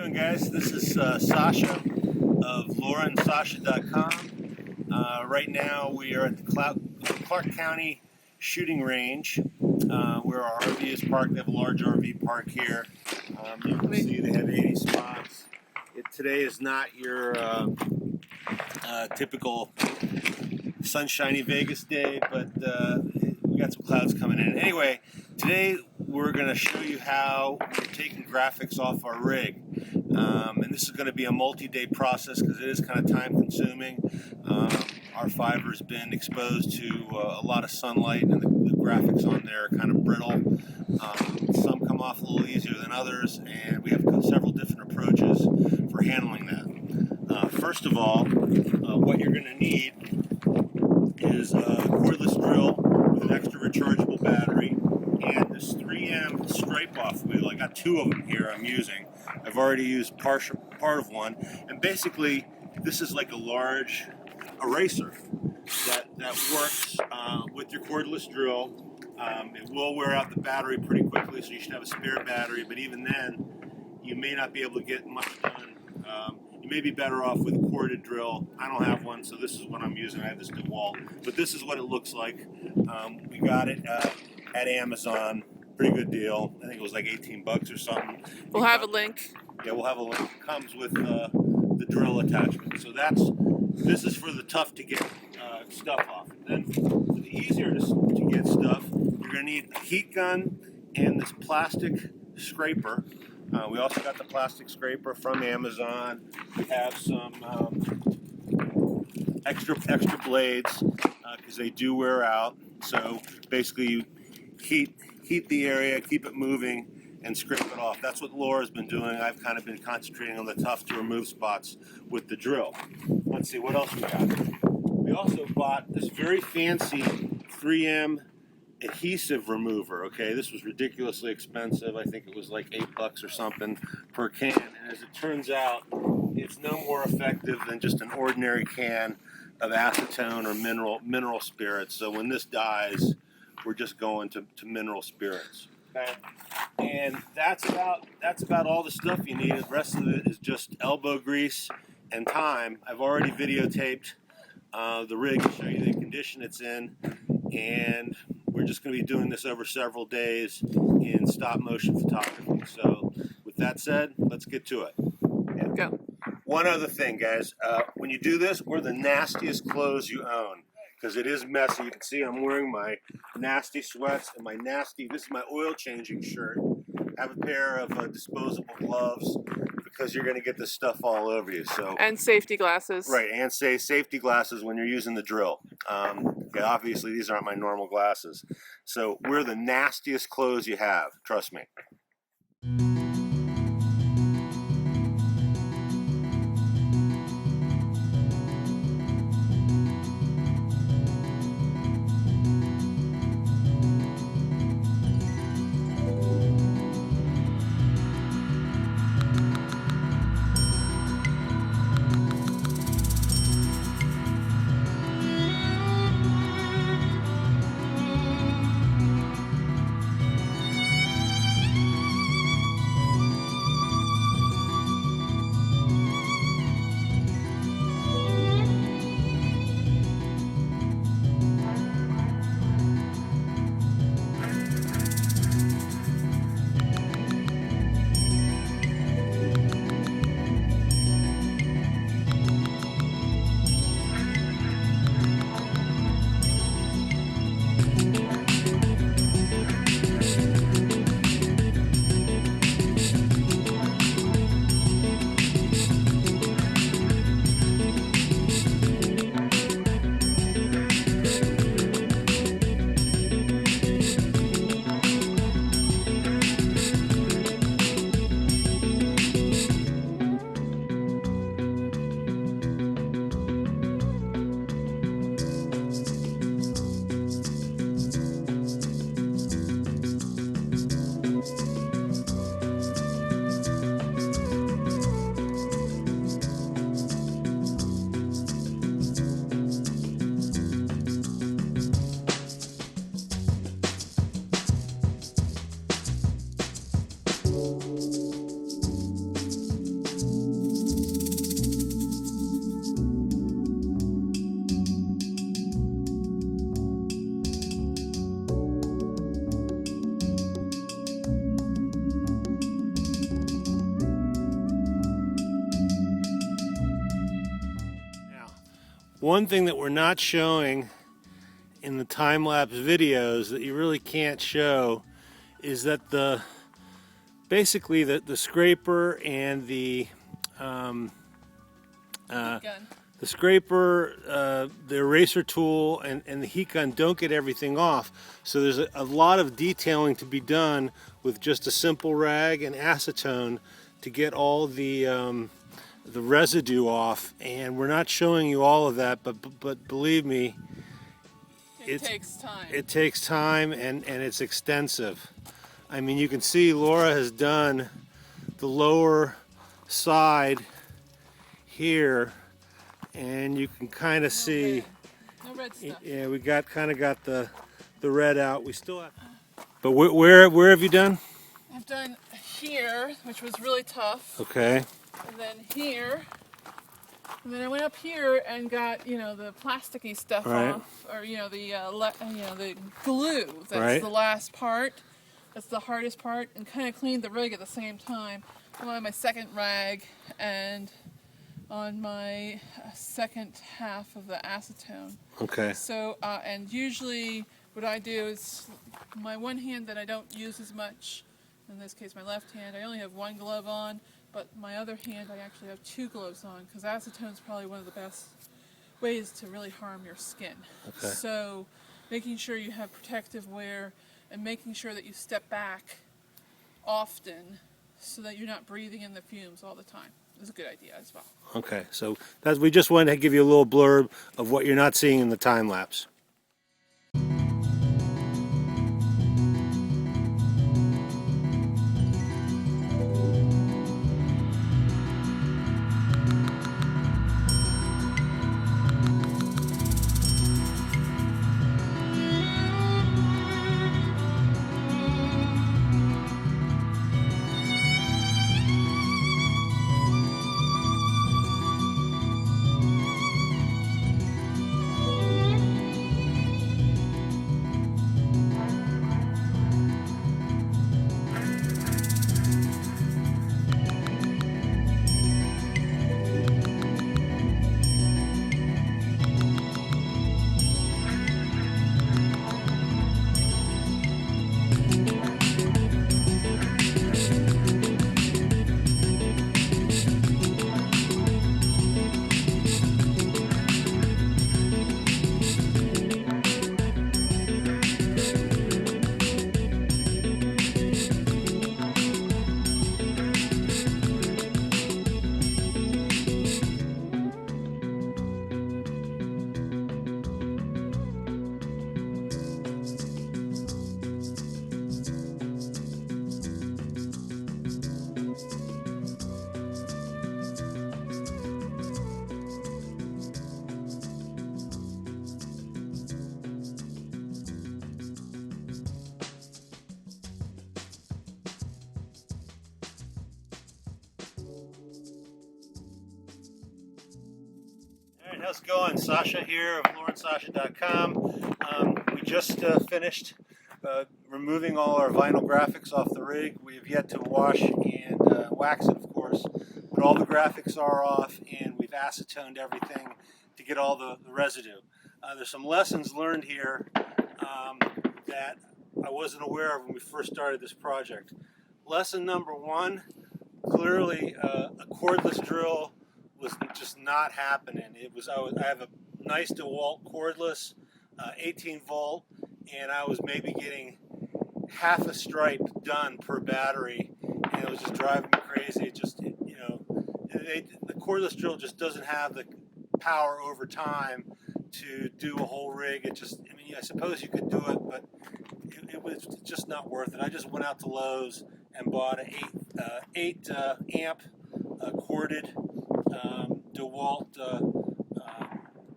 doing, guys? This is Sasha of LauraandSasha.com. Right now we are at the Clark County shooting range where our RV is parked. They have a large RV park here. You can see they have 80 spots. Today is not your typical sunshiny Vegas day, but we got some clouds coming in. Anyway, today we're going to show you how we're taking graphics off our rig. And this is going to be a multi-day process because it is kind of time consuming. Our fiber's been exposed to a lot of sunlight, and the graphics on there are kind of brittle. Some come off a little easier than others, and we have several different approaches for handling that. First of all, what you're going to need is a cordless drill with an extra rechargeable battery and this 3M stripe off wheel. I got two of them here I'm using. I've already used part of one, and basically this is like a large eraser that works with your cordless drill. It will wear out the battery pretty quickly, so you should have a spare battery, but even then you may not be able to get much done. You may be better off with a corded drill. I don't have one, so this is what I'm using. I have this DeWalt, but this is what it looks like. We got it at Amazon. Pretty good deal. I think it was like 18 bucks or something. We'll have a link. Yeah, we'll have a link. It comes with the drill attachment. So this is for the tough to get stuff off. Then for the easier to get stuff, you're going to need a heat gun and this plastic scraper. We also got the plastic scraper from Amazon. We have some extra blades because they do wear out. So basically you heat the area, keep it moving, and scrape it off. That's what Laura's been doing. I've kind of been concentrating on the tough to remove spots with the drill. Let's see what else we got. We also bought this very fancy 3M adhesive remover. Okay, this was ridiculously expensive. I think it was like $8 or something per can, and as it turns out, it's no more effective than just an ordinary can of acetone or mineral spirits. So when this dies, we're just going to mineral spirits. Okay, and that's about all the stuff you need. The rest of it is just elbow grease and time. I've already videotaped the rig to show you the condition it's in, and we're just going to be doing this over several days in stop motion photography. So with that said, let's get to it. Yeah. Go. One other thing, guys, when you do this, wear the nastiest clothes you own because it is messy. You can see I'm wearing my nasty sweats and this is my oil changing shirt. I have a pair of disposable gloves because you're going to get this stuff all over you. So and safety glasses. Right, and safety glasses when you're using the drill. Okay, obviously these aren't my normal glasses. So wear the nastiest clothes you have, trust me. One thing that we're not showing in the time-lapse videos that you really can't show is that basically the scraper and the Gun. the scraper, the eraser tool, and the heat gun don't get everything off. So there's a lot of detailing to be done with just a simple rag and acetone to get all the residue off. And we're not showing you all of that, but believe me, It takes time. It takes time, and it's extensive. I mean, you can see Laura has done the lower side here, and you can kind of see. No red stuff. Yeah, we kind of got the red out. We still have. But where have you done? I've done here, which was really tough. Okay. And then here. And then I went up here and got, the plasticky stuff off, or the glue. That's the last part. That's the hardest part, and kind of cleaned the rig at the same time. I'm on my second rag and on my second half of the acetone. Okay. So, and usually what I do is my one hand that I don't use as much, in this case my left hand, I only have one glove on, but my other hand I actually have two gloves on, because acetone is probably one of the best ways to really harm your skin. Okay. So making sure you have protective wear and making sure that you step back often so that you're not breathing in the fumes all the time is a good idea as well. Okay, so we just wanted to give you a little blurb of what you're not seeing in the time lapse. How's it going? Sasha here of LawrenceSasha.com. We just finished removing all our vinyl graphics off the rig. We have yet to wash and wax it, of course, but all the graphics are off, and we've acetoned everything to get all the residue. There's some lessons learned here that I wasn't aware of when we first started this project. Lesson number one, clearly a cordless drill was just not happening. I have a nice DeWalt cordless, 18 volt, and I was maybe getting half a stripe done per battery, and it was just driving me crazy. It just, the cordless drill just doesn't have the power over time to do a whole rig. I suppose you could do it, but it was just not worth it. I just went out to Lowe's and bought an 8 amp corded DeWalt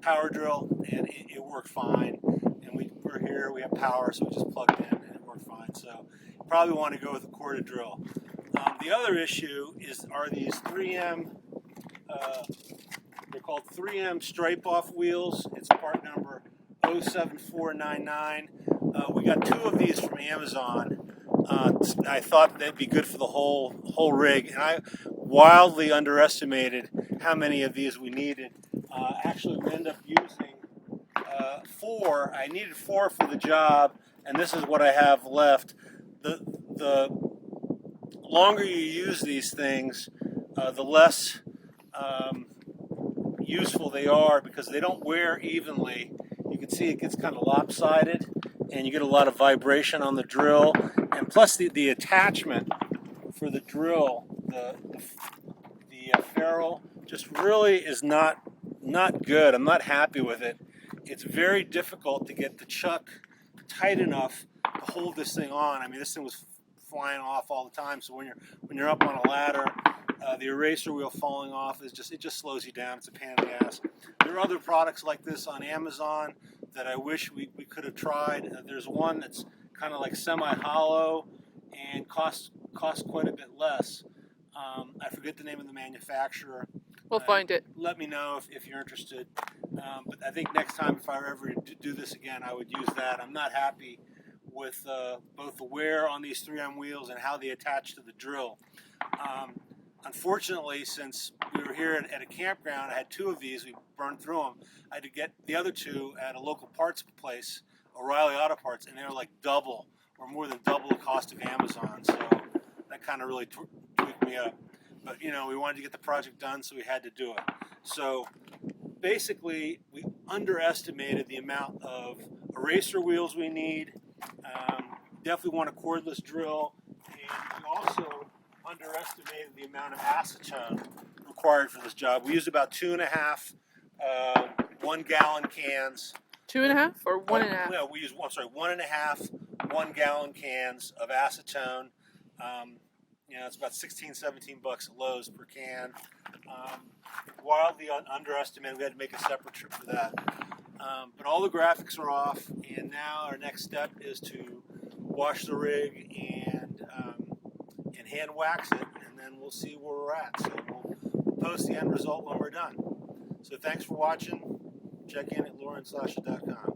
power drill, and it worked fine. And we're here, we have power, so we just plugged in and it worked fine. So you probably want to go with a corded drill. The other issue are these 3M, they're called 3M stripe off wheels. It's part number 07499. We got 2 of these from Amazon. I thought they'd be good for the whole rig, and I wildly underestimated how many of these we needed. Actually, we end up using 4. I needed 4 for the job, and this is what I have left. The longer you use these things, the less useful they are because they don't wear evenly. You can see it gets kind of lopsided, and you get a lot of vibration on the drill. And plus, the attachment for the drill, the ferrule, just really is not good. I'm not happy with it. It's very difficult to get the chuck tight enough to hold this thing on. I mean, this thing was flying off all the time. So when you're up on a ladder, the eraser wheel falling off it just slows you down. It's a pain in the ass. There are other products like this on Amazon that I wish we could have tried. There's one that's kind of like semi-hollow and costs quite a bit less. I forget the name of the manufacturer. We'll find it. Let me know if you're interested. But I think next time, if I were ever to do this again, I would use that. I'm not happy with both the wear on these 3M wheels and how they attach to the drill. Unfortunately, since we were here at a campground, I had 2 of these. We burned through them. I had to get the other 2 at a local parts place, O'Reilly Auto Parts, and they were like double or more than double the cost of Amazon. So that kind of really tweaked me up. But, you know, we wanted to get the project done, so we had to do it. So basically, we underestimated the amount of eraser wheels we need. Definitely want a cordless drill. And we also underestimated the amount of acetone required for this job. We used about 2.5 1-gallon cans. 2.5 or 1.5? No, we used 1.5 1-gallon cans of acetone. You know, it's about $16-17 at Lowe's per can. Wildly underestimated. We had to make a separate trip for that. But all the graphics are off, and now our next step is to wash the rig and hand wax it, and then we'll see where we're at. So we'll post the end result when we're done. So thanks for watching. Check in at LauraandSasha.com.